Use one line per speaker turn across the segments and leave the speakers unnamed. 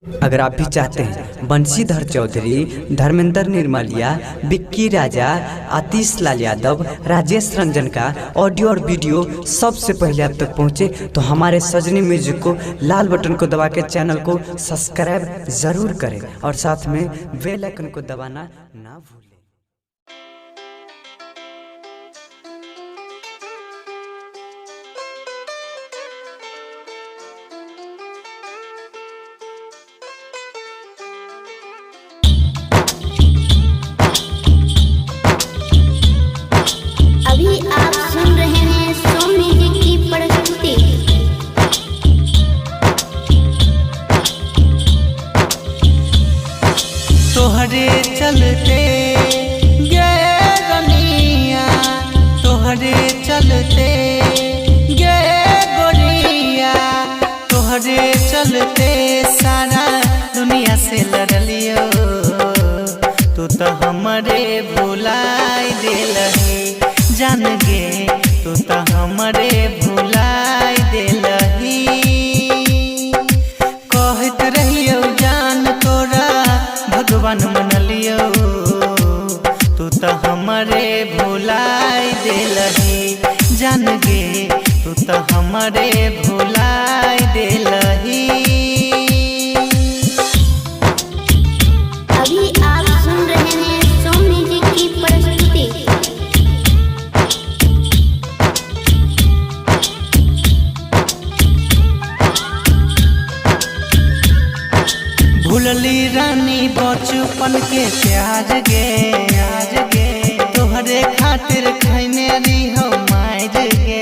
अगर आप भी चाहते हैं बंशीधर चौधरी, धर्मेंद्र निर्मलिया, विक्की राजा, आतिश लाल यादव, राजेश रंजन का ऑडियो और वीडियो सबसे पहले आप तक पहुंचे तो हमारे सजनी म्यूजिक को लाल बटन को दबा के चैनल को सब्सक्राइब जरूर करें और साथ में बेल आइकन को दबाना ना भूलें।
अभी आप सुन रहे हैं सोमी जी की प्रस्तुति।
तोहरे चलते गए दुनिया, तोहरे चलते गए गोरिया, तोहरे चलते सारा दुनिया से लड़लियो। तू तो हमरे भुलाई दिलही जान गे, तू तो हमरे भुलाई दिलही। कहत रहियो जान तोरा भगवान मन लियो, तू तो हमरे भुलाई दिलही जान गे, तू तो हमरे भुलाई दिलही।
अभी आप सुन रहे हैं सोमी जी की प्रस्तुति।
भूलली रानी बचपन के प्यार गे, आज गे तोहरे खातिर खैने रही हो मार गे,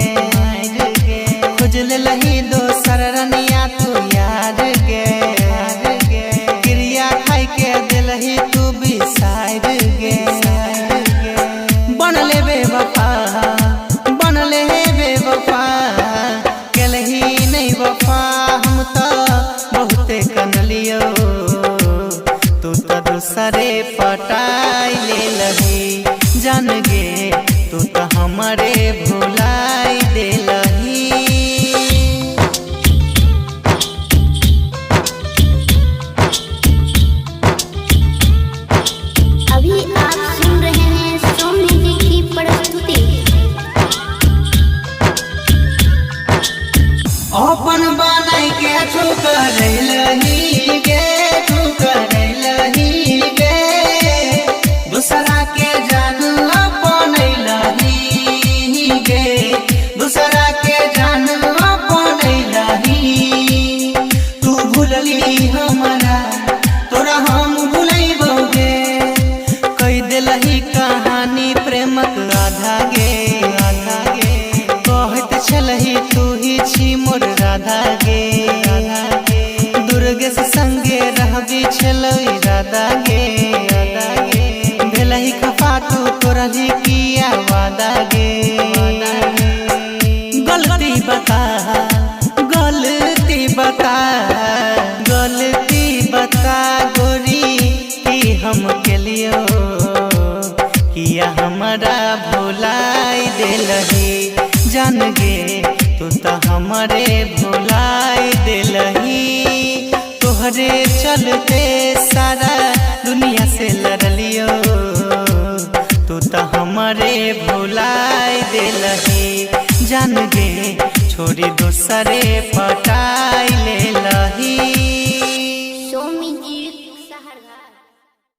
खोज लही दोसर रनिया तू यार गे, क्रिया खाई के दिलही तू बिसार गे। बनले बेवफा, बनले बेवफा, केलही नहीं वफा हम तो बहुते कनलियो। तू तो दूसरे पटाई ले लही जान गे, तू तो हमरे भुलाई दे लही।
अभी आप सुन रहे हैं सोमी जी की प्रस्तुति।
अपन बनाई के ठुकर लही गे, ठुकर लही गे, दूसरा के जान अपन लही गे, दूसरा के जान अपन लही। तू भूलली हमरा तोरा हम भूलैबोगे, कई दिलही कहानी प्रेमक राधा गे, राधा गे कहत छलही तू ही छी मोर राधा गे, राधा गे दुर्गे से संगे रहबी छलई राधा गे, राधा गे भेलही खफा तू तोरा जी किया वादा गे, वादा गे। गलती बता, गलती बता, गलती बता गोरी कि हम के लियो किया हमरा भुलाई दिलही जान गे, तू तो हमरे भुलाई दिलही। तोहरे चलते सारा दुनिया से लड़लियो, तू तो हमरे भुलाई दिलही जान गे, छोड़ी दूसरे पटाई ले लही।
सोमी जी सहरगा।